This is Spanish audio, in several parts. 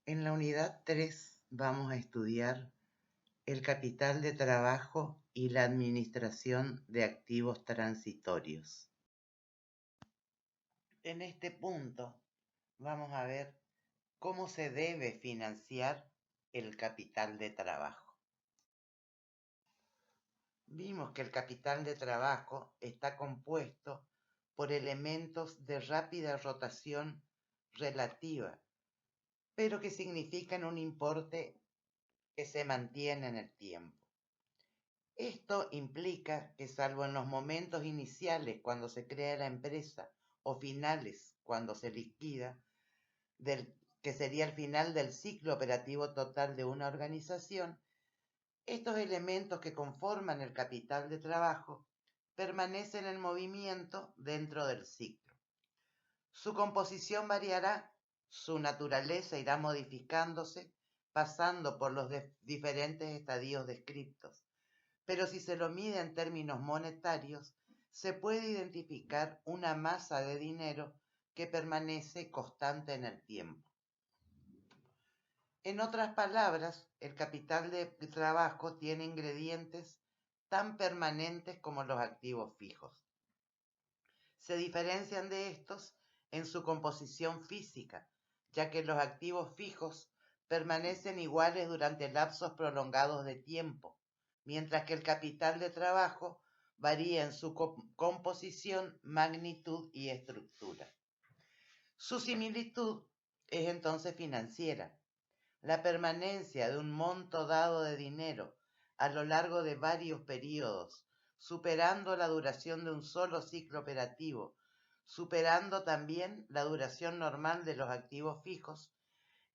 En la unidad 3 vamos a estudiar el capital de trabajo y la administración de activos transitorios. En este punto vamos a ver cómo se debe financiar el capital de trabajo. Vimos que el capital de trabajo está compuesto por elementos de rápida rotación relativa, pero que significan un importe que se mantiene en el tiempo. Esto implica que, salvo en los momentos iniciales cuando se crea la empresa o finales cuando se liquida, que sería el final del ciclo operativo total de una organización, estos elementos que conforman el capital de trabajo permanecen en movimiento dentro del ciclo. Su composición variará, su naturaleza irá modificándose, pasando por los diferentes estadios descritos. Pero si se lo mide en términos monetarios, se puede identificar una masa de dinero que permanece constante en el tiempo. En otras palabras, el capital de trabajo tiene ingredientes tan permanentes como los activos fijos. Se diferencian de estos en su composición física, ya que los activos fijos permanecen iguales durante lapsos prolongados de tiempo, mientras que el capital de trabajo varía en su composición, magnitud y estructura. Su similitud es entonces financiera. La permanencia de un monto dado de dinero a lo largo de varios periodos, superando la duración de un solo ciclo operativo, superando también la duración normal de los activos fijos,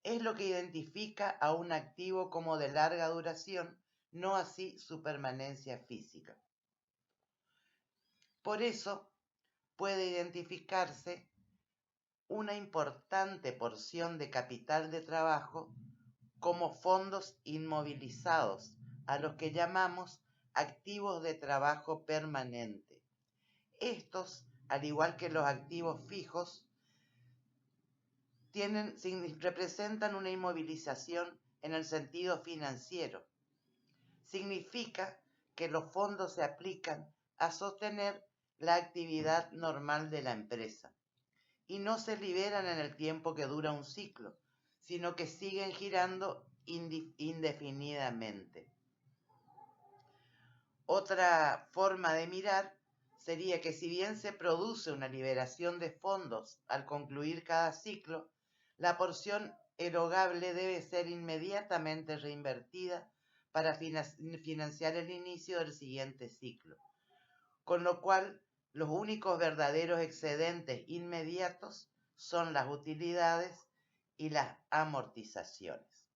es lo que identifica a un activo como de larga duración, no así su permanencia física. Por eso puede identificarse una importante porción de capital de trabajo como fondos inmovilizados, a los que llamamos activos de trabajo permanente. Estos, al igual que los activos fijos, representan una inmovilización en el sentido financiero. Significa que los fondos se aplican a sostener la actividad normal de la empresa y no se liberan en el tiempo que dura un ciclo, sino que siguen girando indefinidamente. Otra forma de mirar sería que, si bien se produce una liberación de fondos al concluir cada ciclo, la porción erogable debe ser inmediatamente reinvertida para financiar el inicio del siguiente ciclo, con lo cual los únicos verdaderos excedentes inmediatos son las utilidades y las amortizaciones.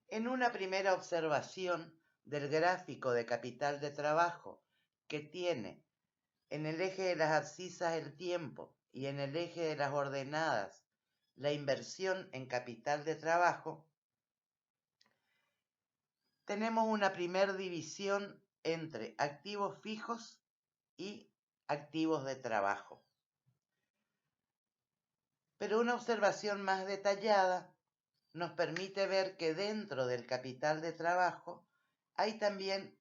En una primera observación del gráfico de capital de trabajo, que tiene en el eje de las abscisas el tiempo y en el eje de las ordenadas la inversión en capital de trabajo, tenemos una primera división entre activos fijos y activos de trabajo. Pero una observación más detallada nos permite ver que dentro del capital de trabajo hay también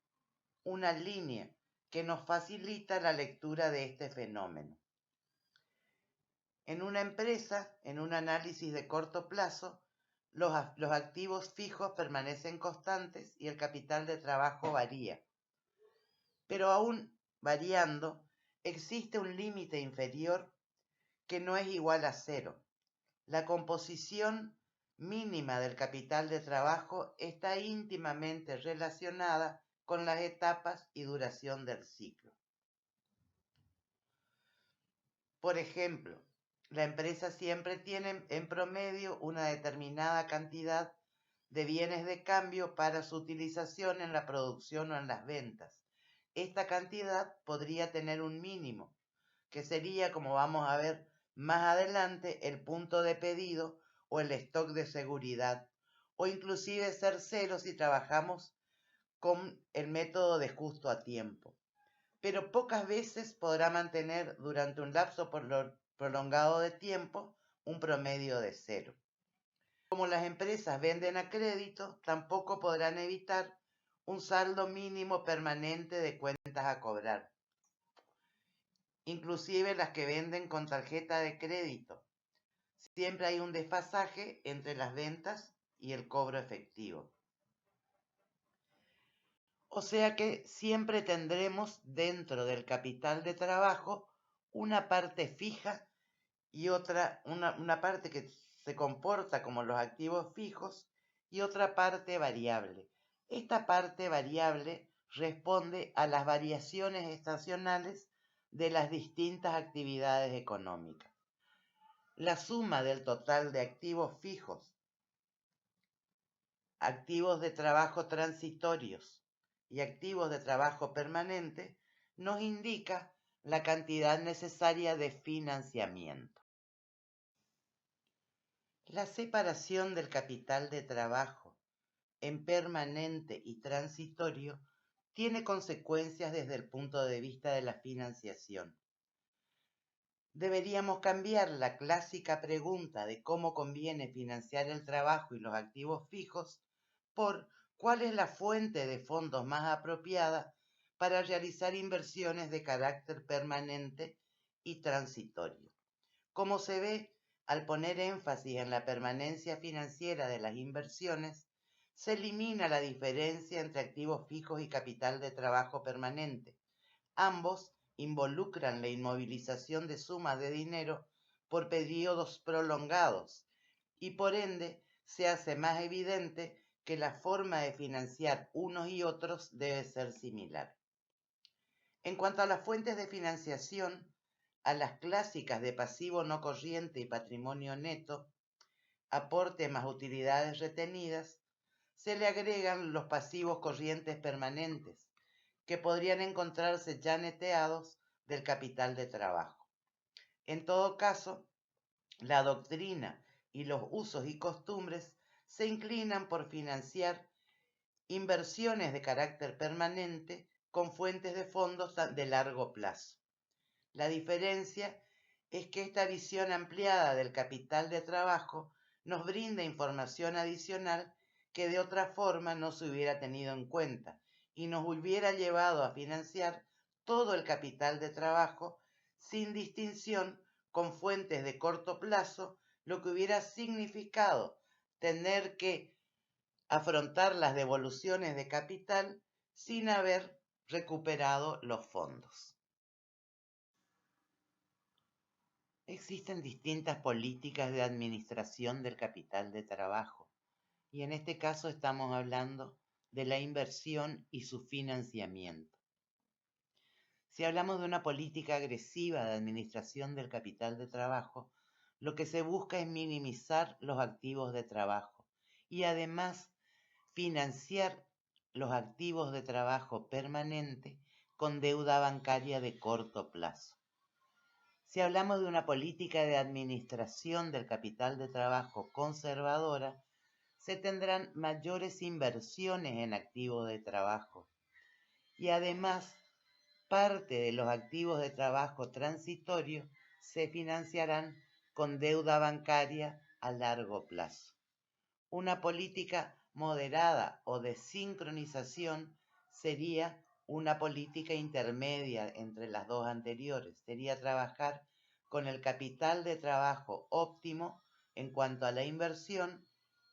una línea que nos facilita la lectura de este fenómeno. En una empresa, en un análisis de corto plazo, los activos fijos permanecen constantes y el capital de trabajo varía. Pero aún variando, existe un límite inferior que no es igual a cero. La composición mínima del capital de trabajo está íntimamente relacionada con las etapas y duración del ciclo. Por ejemplo, la empresa siempre tiene en promedio una determinada cantidad de bienes de cambio para su utilización en la producción o en las ventas. Esta cantidad podría tener un mínimo, que sería, como vamos a ver más adelante, el punto de pedido o el stock de seguridad, o inclusive ser cero si trabajamos con el método de justo a tiempo. Pero pocas veces podrá mantener durante un lapso prolongado de tiempo un promedio de cero. Como las empresas venden a crédito, tampoco podrán evitar un saldo mínimo permanente de cuentas a cobrar, inclusive las que venden con tarjeta de crédito. Siempre hay un desfasaje entre las ventas y el cobro efectivo. O sea que siempre tendremos dentro del capital de trabajo una parte fija y otra, una parte que se comporta como los activos fijos y otra parte variable. Esta parte variable responde a las variaciones estacionales de las distintas actividades económicas. La suma del total de activos fijos, activos de trabajo transitorios y activos de trabajo permanente nos indica la cantidad necesaria de financiamiento. La separación del capital de trabajo en permanente y transitorio tiene consecuencias desde el punto de vista de la financiación. Deberíamos cambiar la clásica pregunta de cómo conviene financiar el trabajo y los activos fijos por cuál es la fuente de fondos más apropiada para realizar inversiones de carácter permanente y transitorio. Como se ve, al poner énfasis en la permanencia financiera de las inversiones, se elimina la diferencia entre activos fijos y capital de trabajo permanente. Ambos involucran la inmovilización de sumas de dinero por periodos prolongados y por ende se hace más evidente que la forma de financiar unos y otros debe ser similar. En cuanto a las fuentes de financiación, a las clásicas de pasivo no corriente y patrimonio neto, aporte más utilidades retenidas, se le agregan los pasivos corrientes permanentes, que podrían encontrarse ya neteados del capital de trabajo. En todo caso, la doctrina y los usos y costumbres se inclinan por financiar inversiones de carácter permanente con fuentes de fondos de largo plazo. La diferencia es que esta visión ampliada del capital de trabajo nos brinda información adicional que de otra forma no se hubiera tenido en cuenta y nos hubiera llevado a financiar todo el capital de trabajo sin distinción con fuentes de corto plazo, lo que hubiera significado tener que afrontar las devoluciones de capital sin haber recuperado los fondos. Existen distintas políticas de administración del capital de trabajo y en este caso estamos hablando de la inversión y su financiamiento. Si hablamos de una política agresiva de administración del capital de trabajo, lo que se busca es minimizar los activos de trabajo y además financiar los activos de trabajo permanente con deuda bancaria de corto plazo. Si hablamos de una política de administración del capital de trabajo conservadora, se tendrán mayores inversiones en activos de trabajo y además parte de los activos de trabajo transitorios se financiarán con deuda bancaria a largo plazo. Una política moderada o de sincronización sería una política intermedia entre las dos anteriores. Sería trabajar con el capital de trabajo óptimo en cuanto a la inversión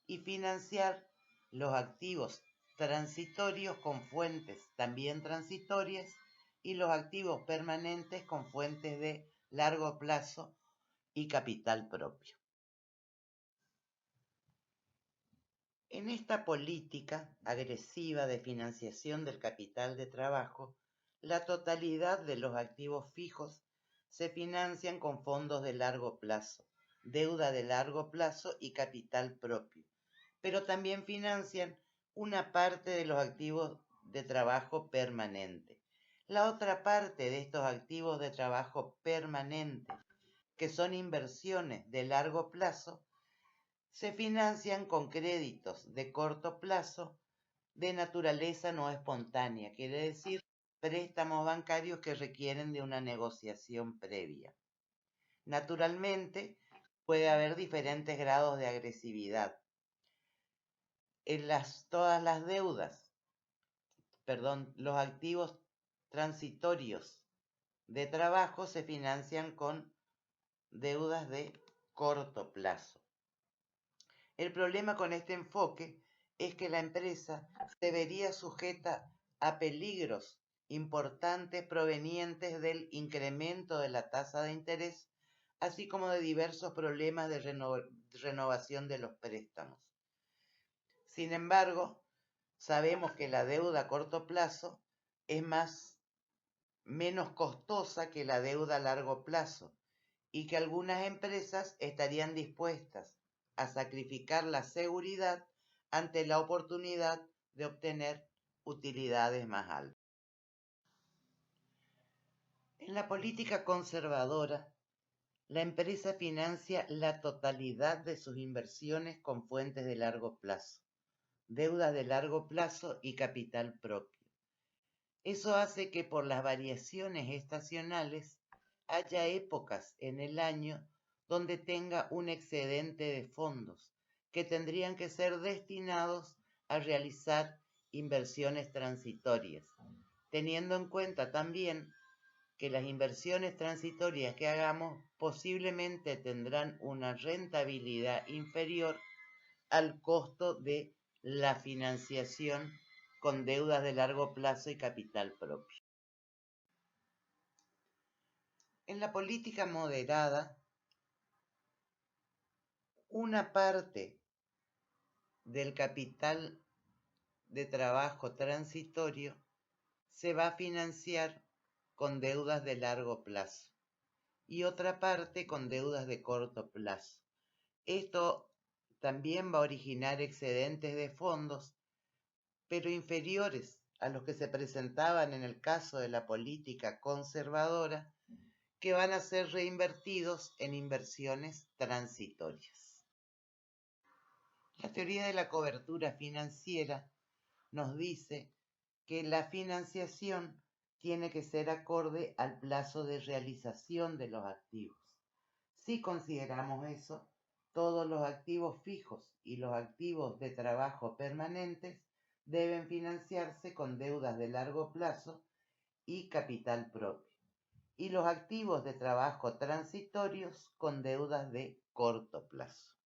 y financiar los activos transitorios con fuentes también transitorias y los activos permanentes con fuentes de largo plazo y capital propio. En esta política agresiva de financiación del capital de trabajo, la totalidad de los activos fijos se financian con fondos de largo plazo, deuda de largo plazo y capital propio, pero también financian una parte de los activos de trabajo permanente. La otra parte de estos activos de trabajo permanente, que son inversiones de largo plazo, se financian con créditos de corto plazo de naturaleza no espontánea, quiere decir préstamos bancarios que requieren de una negociación previa. Naturalmente, puede haber diferentes grados de agresividad. todas las deudas, los activos transitorios de trabajo se financian con deudas de corto plazo. El problema con este enfoque es que la empresa se vería sujeta a peligros importantes provenientes del incremento de la tasa de interés, así como de diversos problemas de renovación de los préstamos. Sin embargo, sabemos que la deuda a corto plazo es menos costosa que la deuda a largo plazo y que algunas empresas estarían dispuestas a sacrificar la seguridad ante la oportunidad de obtener utilidades más altas. En la política conservadora, la empresa financia la totalidad de sus inversiones con fuentes de largo plazo, deudas de largo plazo y capital propio. Eso hace que por las variaciones estacionales haya épocas en el año donde tenga un excedente de fondos que tendrían que ser destinados a realizar inversiones transitorias, teniendo en cuenta también que las inversiones transitorias que hagamos posiblemente tendrán una rentabilidad inferior al costo de la financiación con deudas de largo plazo y capital propio. En la política moderada, una parte del capital de trabajo transitorio se va a financiar con deudas de largo plazo y otra parte con deudas de corto plazo. Esto también va a originar excedentes de fondos, pero inferiores a los que se presentaban en el caso de la política conservadora, que van a ser reinvertidos en inversiones transitorias. La teoría de la cobertura financiera nos dice que la financiación tiene que ser acorde al plazo de realización de los activos. Si consideramos eso, todos los activos fijos y los activos de trabajo permanentes deben financiarse con deudas de largo plazo y capital propio, y los activos de trabajo transitorios con deudas de corto plazo.